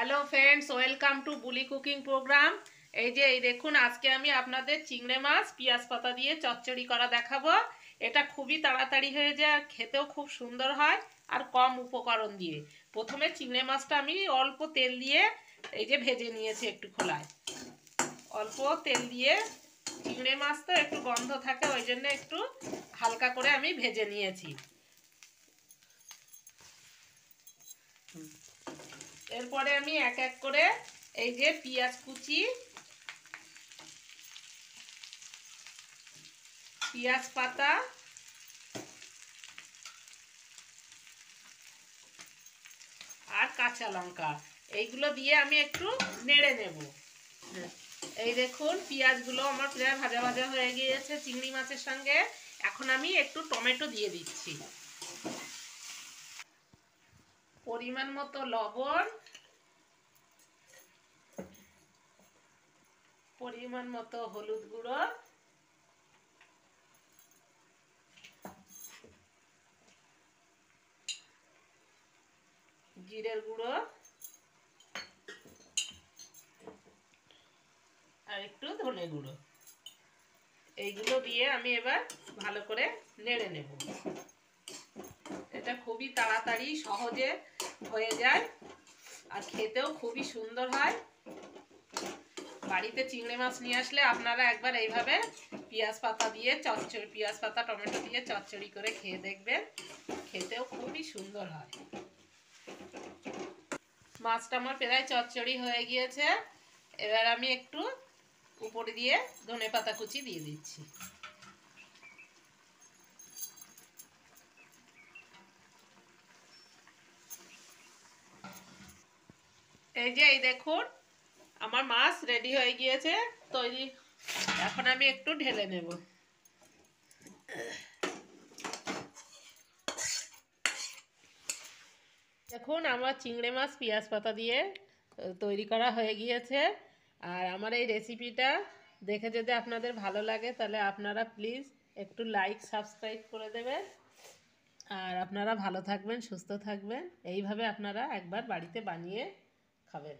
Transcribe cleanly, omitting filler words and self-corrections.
Hello friends, welcome to বুলি cooking program. এই দেখুন, আজকে আমি আপনাদের চিংড়ি মাছ পেঁয়াজ পাতা দিয়ে চচ্চড়ি করা দেখাবো। এটা খুবই তাড়াতাড়ি হয়ে যায় আর খেতেও খুব সুন্দর হয় আর কম উপকরণ দিয়ে। প্রথমে চিংড়ি মাছটা আমি অল্প তেল দিয়ে ভেজে নিয়েছি একটু খোলায়। অল্প তেল দিয়ে, চিংড়ি মাছ তো একটু গন্ধ থাকে, ওই জন্য একটু হালকা করে আমি ভেজে নিয়েছি। এরপরে আমি এক এক করে পেঁয়াজ কুচি, পেঁয়াজ পাতা আর কাঁচা লঙ্কা এইগুলো দিয়ে আমি একটু নেড়ে নেব। এই দেখুন, পেঁয়াজগুলো আমার প্রায় ভাজা ভাজা হয়ে গিয়েছে চিংড়ি মাছের সঙ্গে। এখন আমি একটু টমেটো দিয়ে দিচ্ছি, পরিমাণ মতো লবণ, পরিমাণ মতো হলুদ গুঁড়ো, জিরের গুঁড়ো আর একটু ধনে গুঁড়ো। এইগুলো দিয়ে আমি এবার ভালো করে নেড়ে নেব। এটা খুবই তাড়াতাড়ি সহজে হয়ে যায় আর খেতেও খুবই সুন্দর হয়। বাড়িতে চিংড়ি মাছ নিয়ে আসলে আপনারা একবার এইভাবে পেঁয়াজ পাতা দিয়ে চচ্চড়ি, পেঁয়াজ পাতা টমেটো দিয়ে চচ্চড়ি করে খেয়ে দেখবেন, খেতেও খুবই সুন্দর হয়। মাছটা আমার প্রায় চচ্চড়ি হয়ে গিয়েছে। এবার আমি একটু উপরে দিয়ে ধনেপাতা কুচি দিয়ে দিচ্ছি। এই দেখুন, আমার মাছ রেডি হয়ে গিয়েছে, তৈরি। এখন আমি একটু ঢেলে নেব। দেখুন, আমার চিংড়ি মাছ পেঁয়াজ পাতা দিয়ে তৈরি করা হয়ে গিয়েছে। আর আমার এই রেসিপিটা দেখে যদি আপনাদের ভালো লাগে, তাহলে আপনারা প্লিজ একটু লাইক সাবস্ক্রাইব করে দেবেন। আর আপনারা ভালো থাকবেন, সুস্থ থাকবেন। এইভাবে আপনারা একবার বাড়িতে বানিয়ে খাবেন।